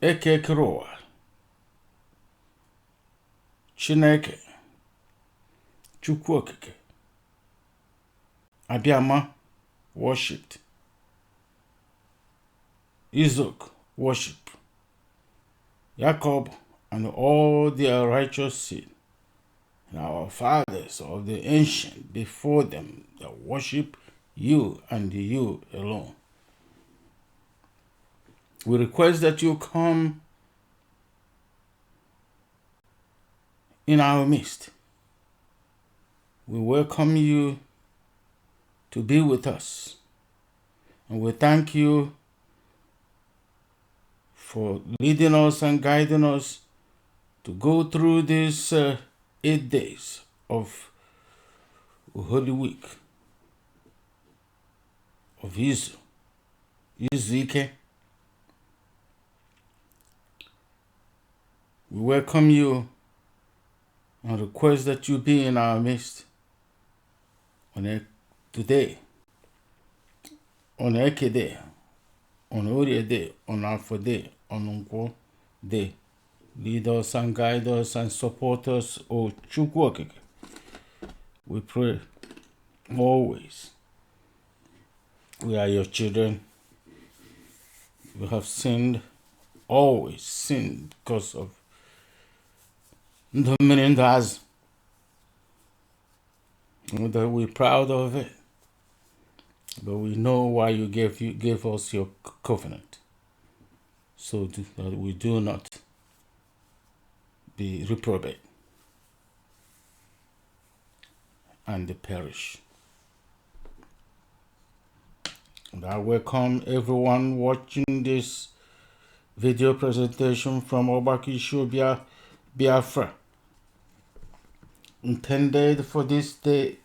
Ekekroa, Chineke, CHIUKWU OKIKE, Abịama worshipped, Isaac worship, Jacob and all their righteous seed, and our fathers of the ancient before them that worship you and you alone. We request that you come in our midst. We welcome you to be with us. And we thank you for leading us and guiding us to go through these 8 days of Holy Week of izuike. We welcome you and request that you be in our midst today, on Eke Day, on Orie Day, on Afo Day, on Nkwo Day. Lead us and guide us and support us, O CHIUKWU OKIKE. We pray always. We are your children. We have sinned, always sinned because of the menindas. That we're proud of it. But we know why you gave us your covenant. So that we do not be reprobate and perish. And I welcome everyone watching this video presentation from Ogbako Ishi Obi Biafra, intended for this day,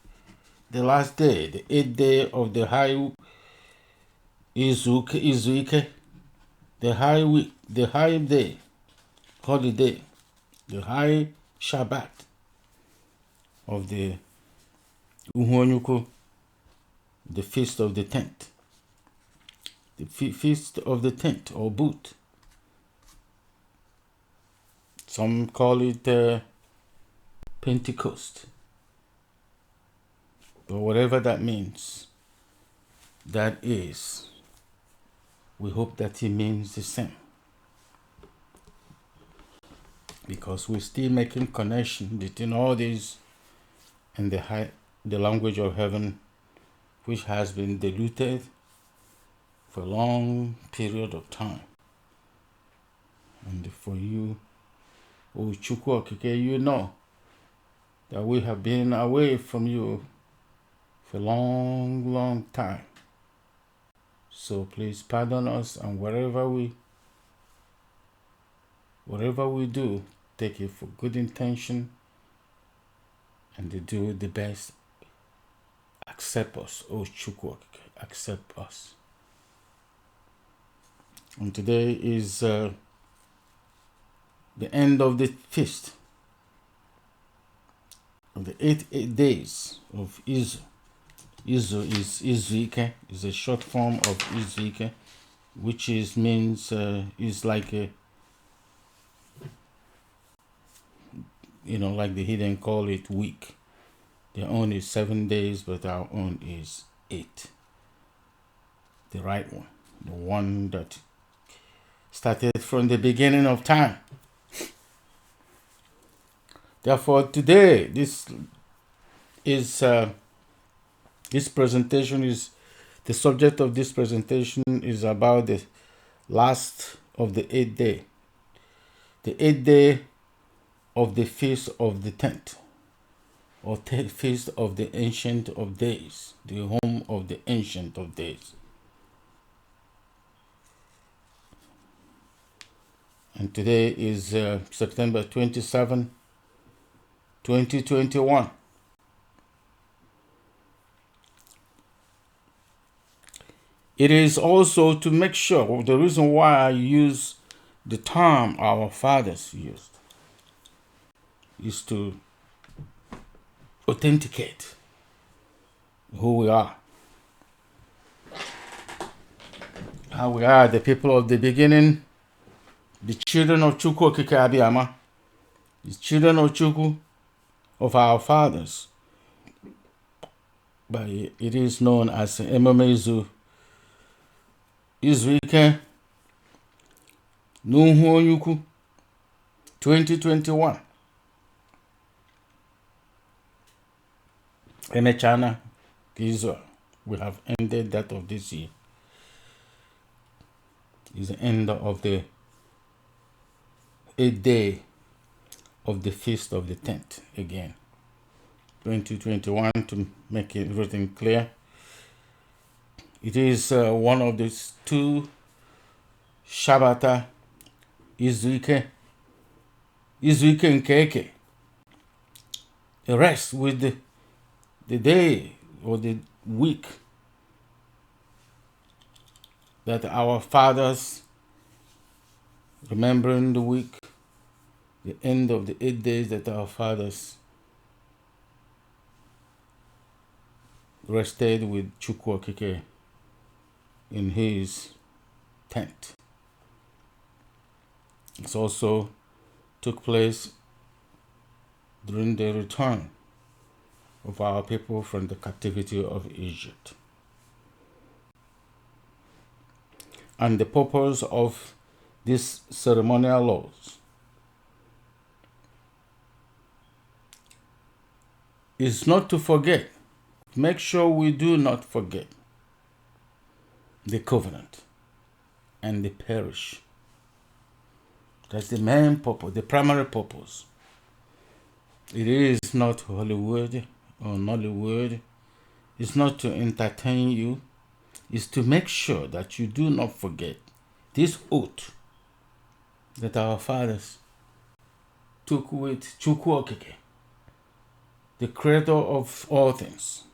the last day, the 8th day of the high izuike, the high week, the high day, holiday, the high Shabbat of the ukwu, the feast of the tent, the feast of the tent or boot. Some call it Pentecost, but whatever that means, that is, we hope that it means the same, because we're still making connection between all these and the language of heaven, which has been diluted for a long period of time. And for you, O CHIUKWU OKIKE, you know that we have been away from you for a long, long time. So please pardon us, and whatever we do, take it for good intention and to do the best. Accept us, O CHIUKWU OKIKE, accept us. And today is the end of the feast of the 8 days of Izu. Izu is izuike, is a short form of izuike, which means is like a, like the heathen call it week. Their own is 7 days, but our own is 8. The right one, the one that started from the beginning of time. Therefore, today, this presentation is, the subject of this presentation is about the last of the 8th day. The 8th day of the Feast of the Tent, or Feast of the Ancient of Days, the home of the Ancient of Days. And today is September 27, 2021. It is also to make sure, the reason why I use the term our fathers used is to authenticate who we are. How we are the people of the beginning, the children of CHIUKWU OKIKE Abiyama, the children of CHIUKWU, of our fathers, but it is known as Emume izuike onye ukwu 2021. Emechala Israel. We have ended that of this year. It's the end of the 8th day of the feast of the 10th again. 2021, to make everything clear. It is one of these two shabata, izuike nkeke. The rest with the day or the week that our fathers, remembering the week, the end of the 8 days that our fathers rested with CHIUKWU OKIKE in his tent. It also took place during the return of our people from the captivity of Egypt. And the purpose of these ceremonial laws is not to forget. Make sure we do not forget the covenant and the parish. That's the main purpose, the primary purpose. It is not Hollywood or Nollywood. It's not to entertain you. It's to make sure that you do not forget this oath that our fathers took with CHIUKWU OKIKE, the creator of all things,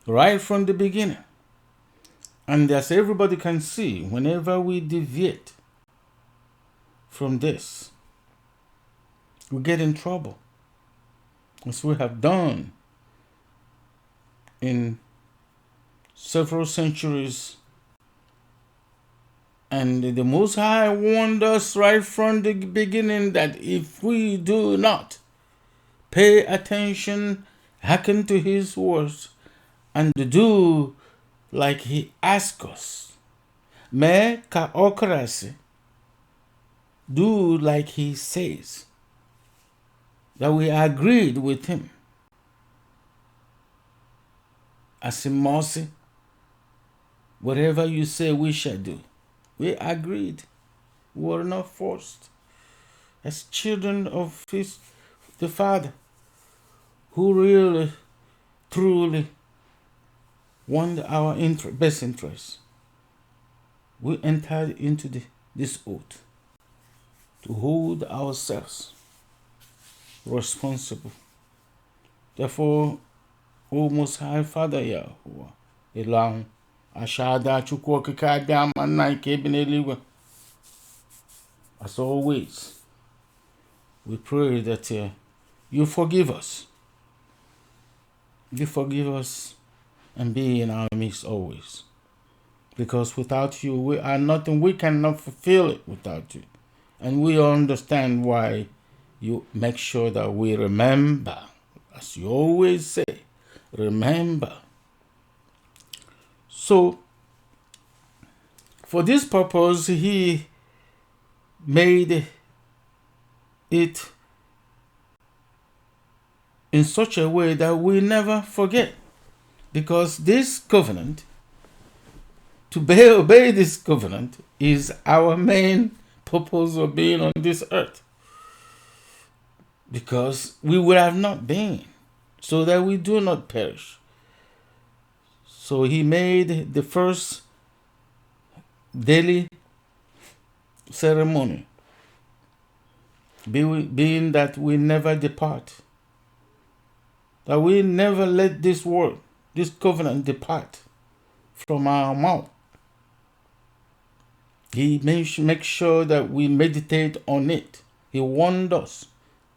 right from the beginning. And as everybody can see, whenever we deviate from this, we get in trouble, as we have done in several centuries. And the Most High warned us right from the beginning that if we do not pay attention, hearken to his words, and do like he asks us, me ka okrasi, do like he says, that we agreed with him. As in mercy, whatever you say we shall do. We agreed. We were not forced. As children of the Father, who really, truly want our best interests, we entered into this oath to hold ourselves responsible. Therefore, O Most High Father Yahuwah, Elohim, Ashada CHIUKWU OKIKE Abiyama nna nke bi n'eluigwe. As always, we pray that you forgive us. You forgive us and be in our midst always. Because without you, we are nothing. We cannot fulfill it without you. And we understand why you make sure that we remember. As you always say, remember. So, for this purpose, he made it in such a way that we never forget. Because this covenant, to obey this covenant, is our main purpose of being on this earth. Because we would have not been, so that we do not perish. So he made the first daily ceremony, being that we never depart, that we never let this word, this covenant depart from our mouth. He makes sure that we meditate on it. He warned us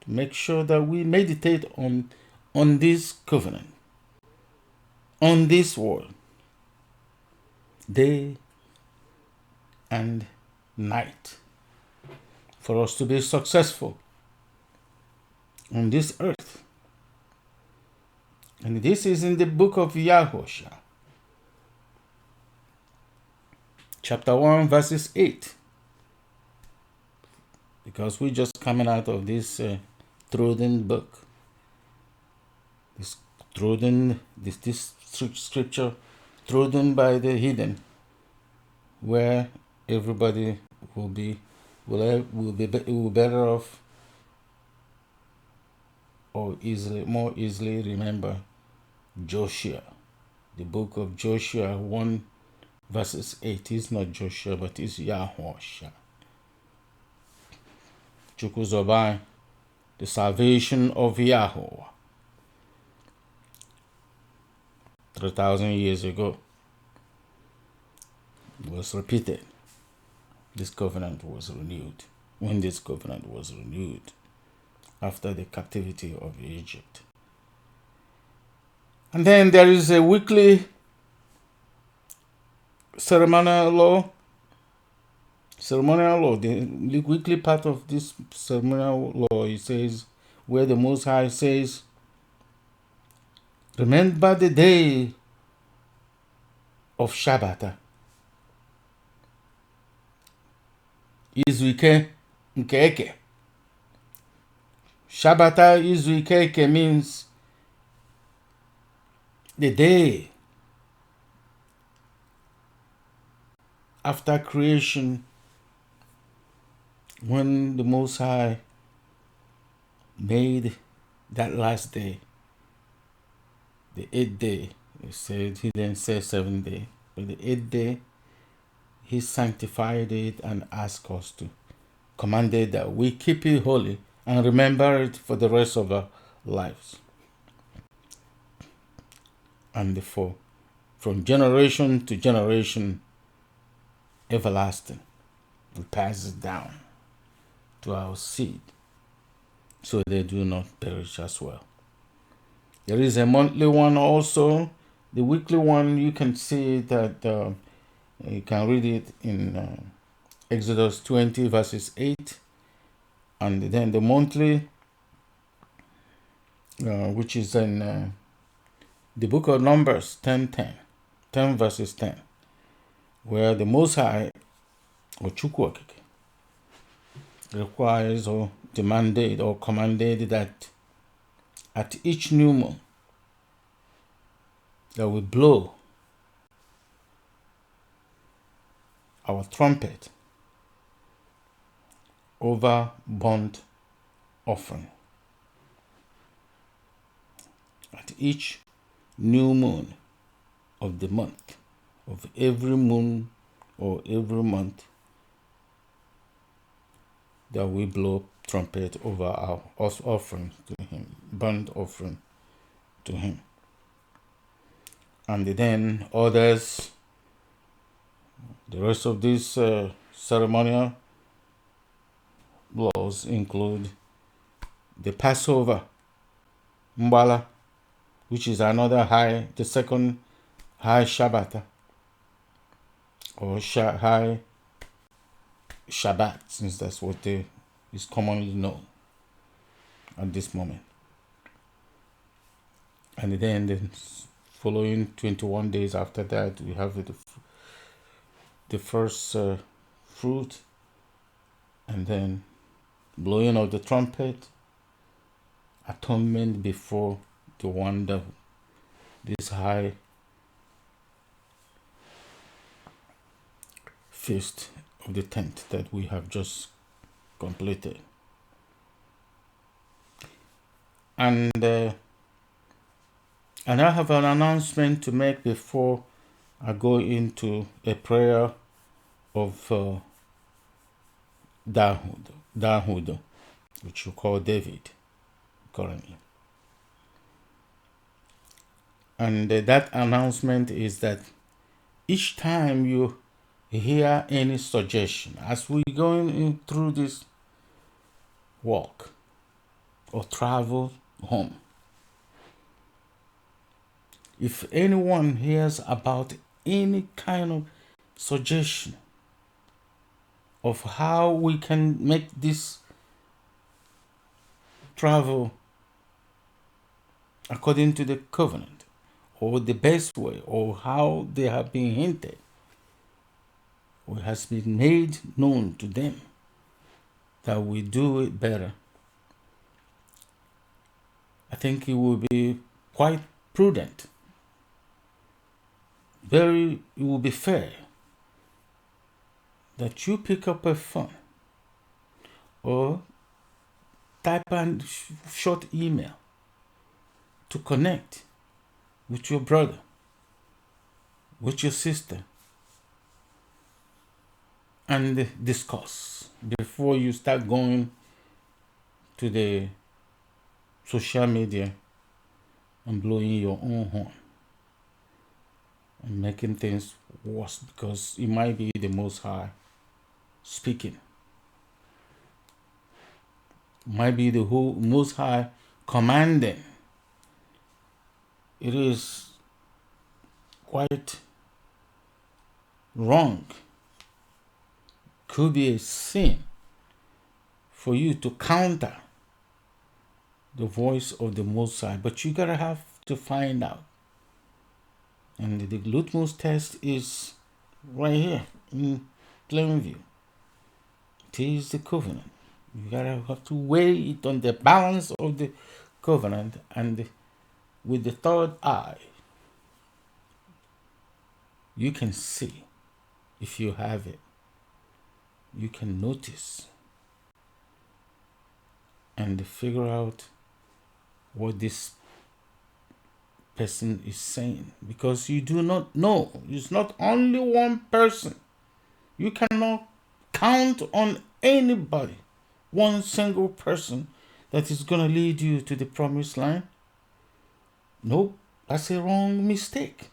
to make sure that we meditate on this covenant, on this word, day and night. for us to be successful on this earth. And this is in the book of YAHUOSHA, chapter 1, verses 8. Because we're just coming out of this trodden book. This scripture trodden by the heathen, where everybody will be better off, or more easily remember Joshua. The book of Joshua 1 verses 8 is not Joshua, but is YAHUOSHA. CHIUKWU Obi, the salvation of Yahweh. 3,000 years ago, it was repeated. This covenant was renewed. When this covenant was renewed, after the captivity of Egypt. And then there is a weekly ceremonial law. Ceremonial law, the weekly part of this ceremonial law, it says, where the Most High says, remember the day of shabata. Izuike nke. Shabata izuike means the day after creation, when the Most High made that last day, the 8th day. He didn't say 7th day, but the 8th day, he sanctified it and asked us to, commanded that we keep it holy and remember it for the rest of our lives. And therefore, from generation to generation, everlasting, we pass it down to our seed, so they do not perish as well. There is a monthly one also. The weekly one, you can see that you can read it in Exodus 20 verses 8. And then the monthly, which is in the book of Numbers 10 verses 10, where the Most High, or CHIUKWU OKIKE, requires or demanded or commanded that at each new moon that we blow our trumpet over burnt offering. At each new moon of the month, of every moon or every month, that we blow trumpet over our offering to him, burnt offering to him. And then others, the rest of these ceremonial laws include the Passover, Mbala, which is the second high Shabbat, or high Shabbat, since that's what is commonly known at this moment. And then the following 21 days after that, we have the first fruit, and then blowing of the trumpet, atonement before the one that this high feast of the tent that we have just completed. And I have an announcement to make before I go into a prayer of Dahoud, which you call David currently. And that announcement is that each time you hear any suggestion, as we going through this walk or travel home, if anyone hears about any kind of suggestion of how we can make this travel according to the covenant, or the best way, or how they have been hinted, or has been made known to them, that we do it better. I think it will be quite prudent. It will be fair that you pick up a phone or type a short email to connect with your brother, with your sister, and discuss before you start going to the social media and blowing your own horn and making things worse, because it might be the Most High speaking. It might be the whole Most High commanding. It is quite wrong. Could be a sin for you to counter the voice of the Most High, but you gotta have to find out. And the litmus test is right here in plain view. It is the covenant. You gotta have to weigh it on the balance of the covenant, and with the third eye, you can see, if you have it, you can notice and figure out what this person is saying, because you do not know. It's not only one person. You cannot count on anybody, one single person, that is going to lead you to the promised land. Nope, that's a wrong mistake.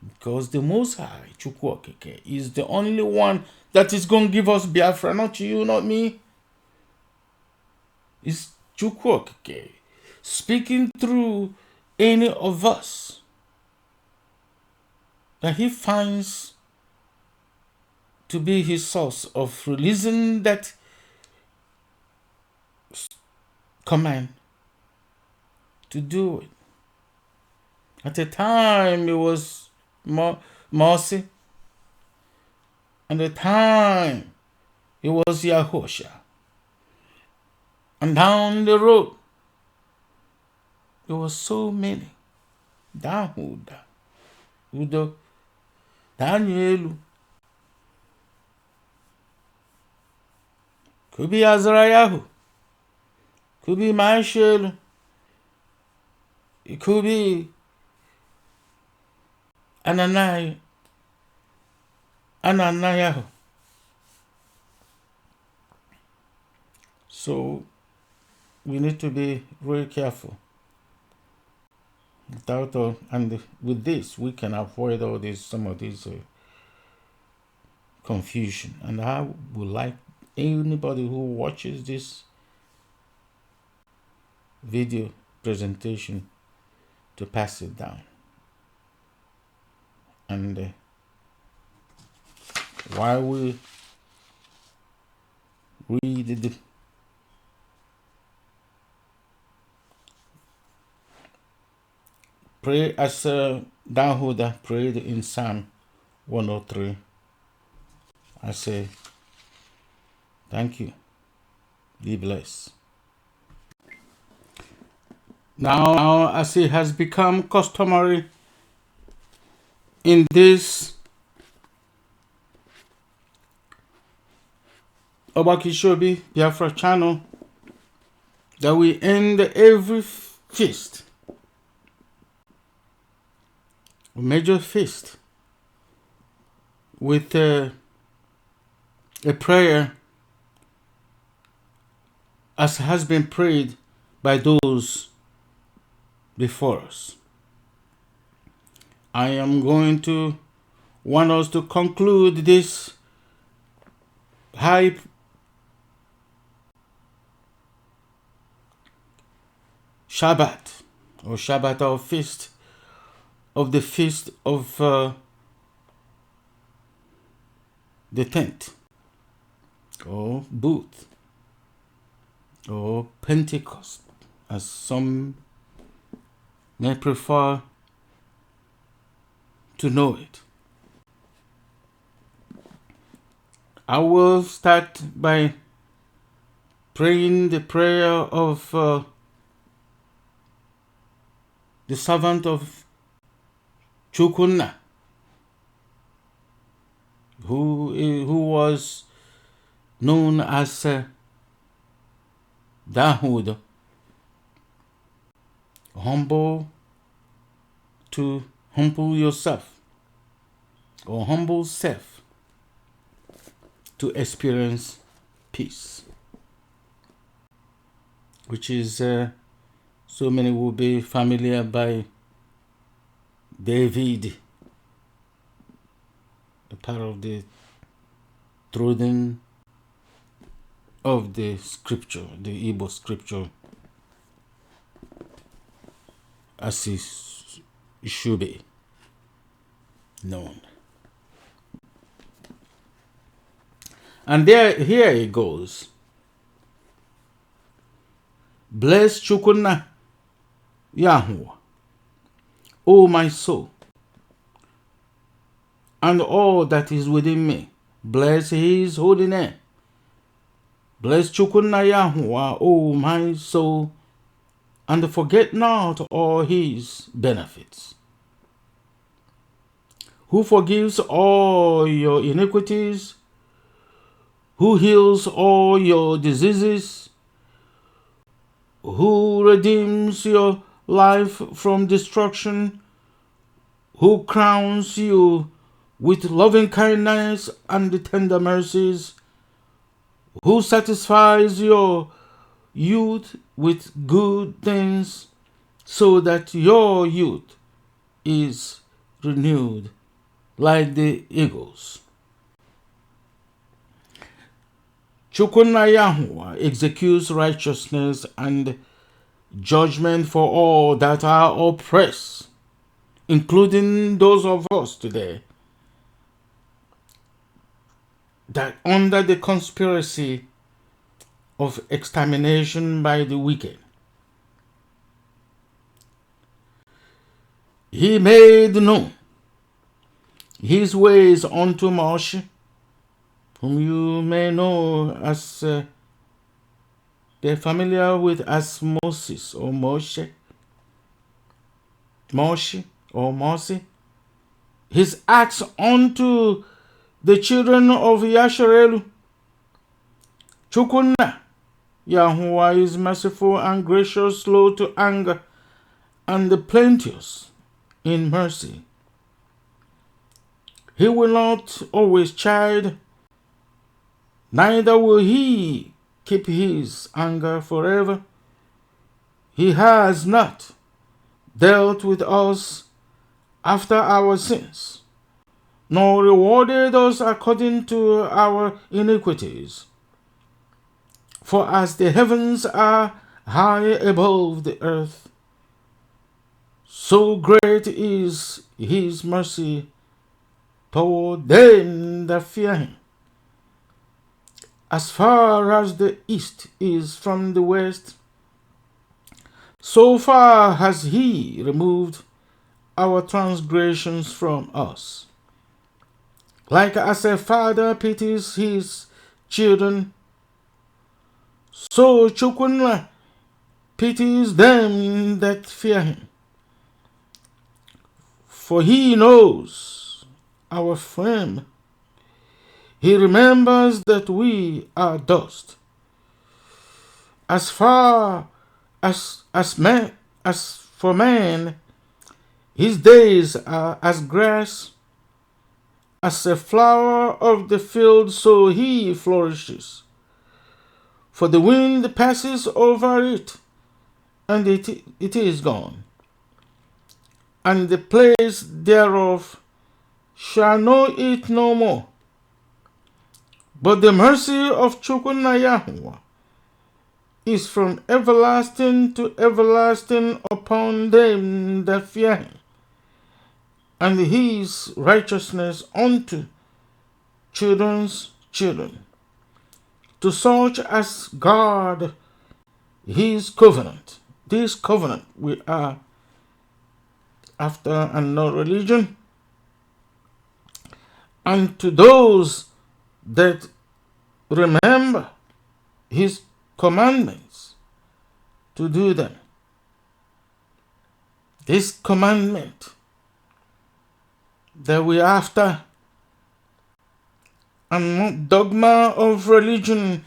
Because the Most High, CHIUKWU OKIKE, is the only one that is going to give us Biafra, not you, not me. It's CHIUKWU OKIKE speaking through any of us that he finds to be his source of releasing that command to do it. At the time it was Mercy, and the time it was YAHUOSHA, and down the road there was so many. Dahuda, Udo, Danielu, could be Azrayahu, could be Maishelu, it could be Ananayahu. So we need to be very careful. And with this, we can avoid some of these confusion. And I would like anybody who watches this video presentation to pass it down. And while we read the pray as Dahuda prayed in Psalm 103, I say, thank you. Be blessed. Now, as it has become customary in this Ogbako Ishi Obi Biafra channel, that we end every feast, a major feast, with a prayer as has been prayed by those before us. I am going to want us to conclude this high Shabbat, or shabata, or feast, of the feast of the tent, or booth, or Pentecost, as some may prefer to know it. I will start by praying the prayer of the servant of CHIUKWU, who was known as Dahud, humble yourself, or humble self, to experience peace, which is so many will be familiar by David, a part of the throne of the scripture, the Igbo scripture, as it should be known. And here it goes. Bless CHIUKWU, Yahuwah, O my soul, and all that is within me. Bless his holy name. Bless CHIUKWU, Yahuwah, O my soul, and forget not all his benefits, who forgives all your iniquities, who heals all your diseases, who redeems your life from destruction, who crowns you with loving kindness and tender mercies, who satisfies your youth with good things, so that your youth is renewed like the eagles. CHIUKWU Yahuwah executes righteousness and judgment for all that are oppressed, including those of us today that under the conspiracy of extermination by the wicked. He made known his ways unto Moshe, whom you may know as they're familiar with as Moses or Moshe or Mose. His acts unto the children of Yasharelu. CHIUKWU Yahuwah is merciful and gracious, slow to anger, and plenteous in mercy. He will not always chide, neither will he keep his anger forever. He has not dealt with us after our sins, nor rewarded us according to our iniquities. For as the heavens are high above the earth, so great is his mercy toward them that fear him. As far as the east is from the west, so far has he removed our transgressions from us. Like as a father pities his children, so CHIUKWU pities them that fear him. For he knows our frame. He remembers that we are dust. As far as for man, his days are as grass, as a flower of the field, so he flourishes. For the wind passes over it, and it is gone, and the place thereof shall know it no more. But the mercy of CHIUKWU Yahuwah is from everlasting to everlasting upon them that fear him, and his righteousness unto children's children, to such as guard his covenant. This covenant we are after and no religion, and to those that remember his commandments to do them. This commandment that we after, and not dogma of religion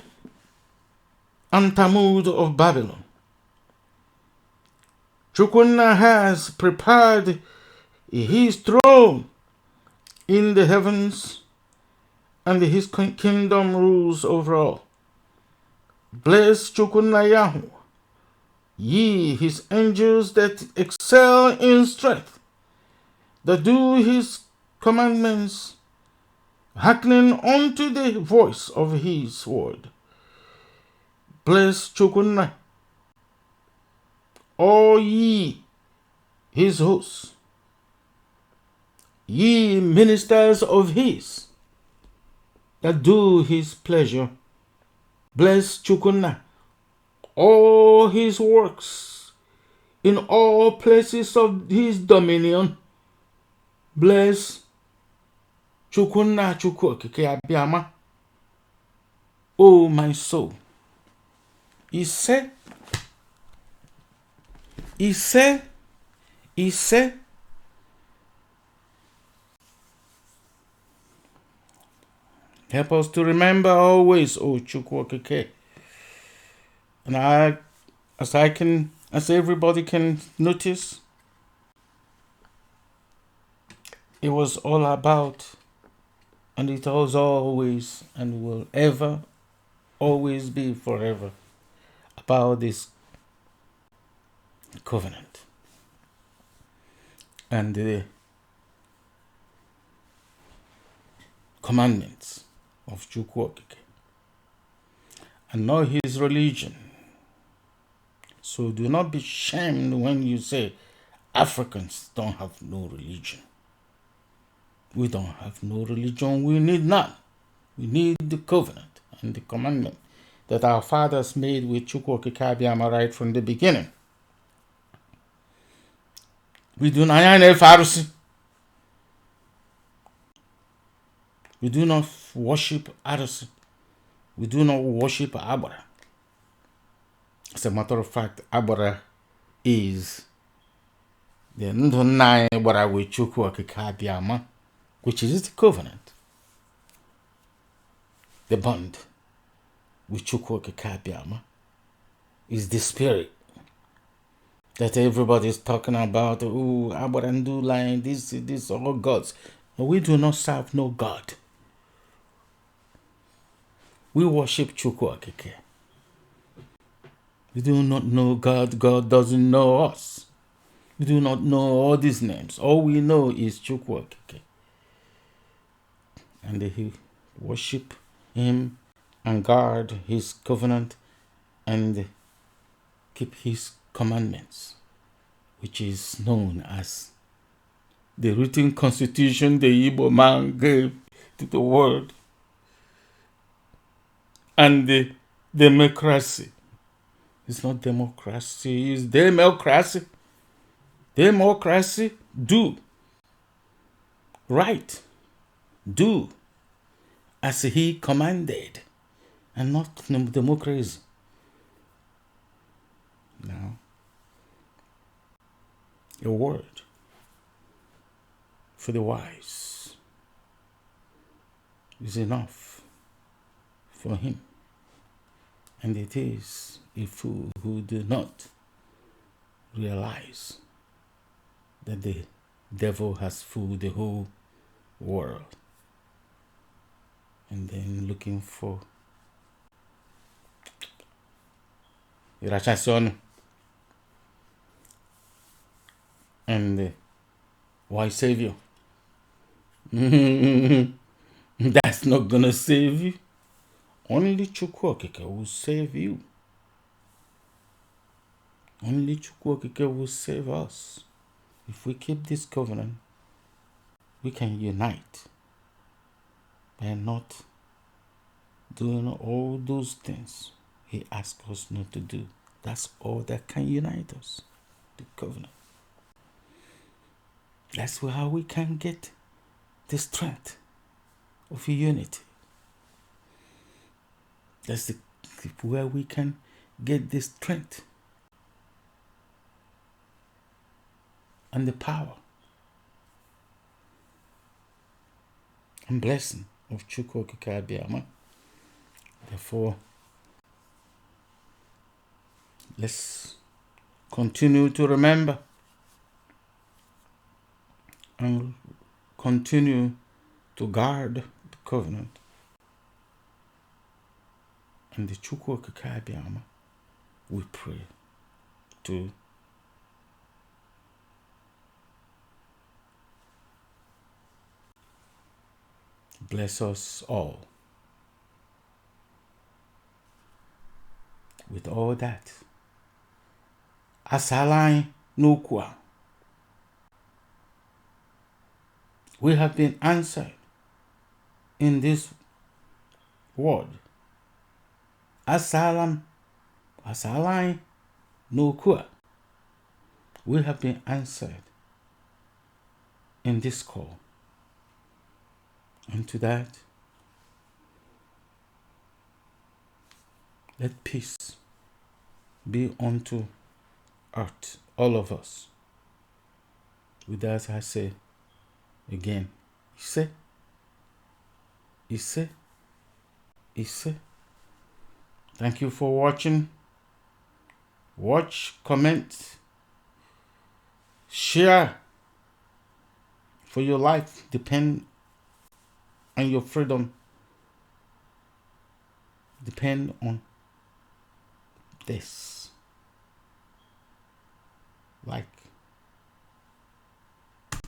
and Talmud of Babylon. CHIUKWU has prepared his throne in the heavens, and his kingdom rules over all. Bless CHIUKWU Yahu, ye his angels that excel in strength, that do his commandments, hearkening unto the voice of his word. Bless CHIUKWU, all ye his hosts, ye ministers of his, that do his pleasure. Bless CHIUKWU, all his works in all places of his dominion. Bless CHIUKWU Okike Abiama, O my soul. He said, help us to remember always, O CHIUKWU Okike. And as everybody can notice, it was all about, and it was always and will ever, always be forever, about this covenant and the commandments of CHIUKWU Okike, and not his religion. So do not be shamed when you say Africans don't have no religion. We don't have no religion. We need none. We need the covenant and the commandment that our fathers made with CHIUKWU Okike Abiama right from the beginning. We do not We do not worship Arus. We do not worship Abara. As a matter of fact, Abara is the Ndunai Abara with CHIUKWU Okike Abiama, which is the covenant, the bond with CHIUKWU Okike Abiama, is the spirit that everybody is talking about. Oh, Abara and do line, this, all gods. No, we do not serve no God. We worship CHIUKWU Okike. We do not know God. God doesn't know us. We do not know all these names. All we know is CHIUKWU Okike. And they worship him and guard his covenant and keep his commandments, which is known as the written constitution the Igbo man gave to the world, and the democracy. It's not democracy, it's democracy. Democracy, do right, do as he commanded, and not democracy. Now, a word for the wise is enough for him, and it is a fool who do not realize that the devil has fooled the whole world, and then looking for irrachation and why savior. That's not gonna save you. Only CHIUKWU Okike will save you. Only CHIUKWU Okike will save us. If we keep this covenant, we can unite and not doing all those things he asks us not to do. That's all that can unite us, the covenant. That's how we can get the strength of unity. That's where we can get the strength and the power and blessing of CHIUKWU OKIKE Abiyama. Therefore, let's continue to remember and continue to guard the covenant and the CHIUKWU OKIKE Abiyama. We pray to bless us all with all that. Asalai n'ukwu, we have been answered in this word. Asalai n'ukwu, we have been answered in this call. And to that, let peace be unto earth, all of us. With that, I say again, Ise. Thank you for watching. Watch, comment, share. For your life depend and your freedom depend on this. Like,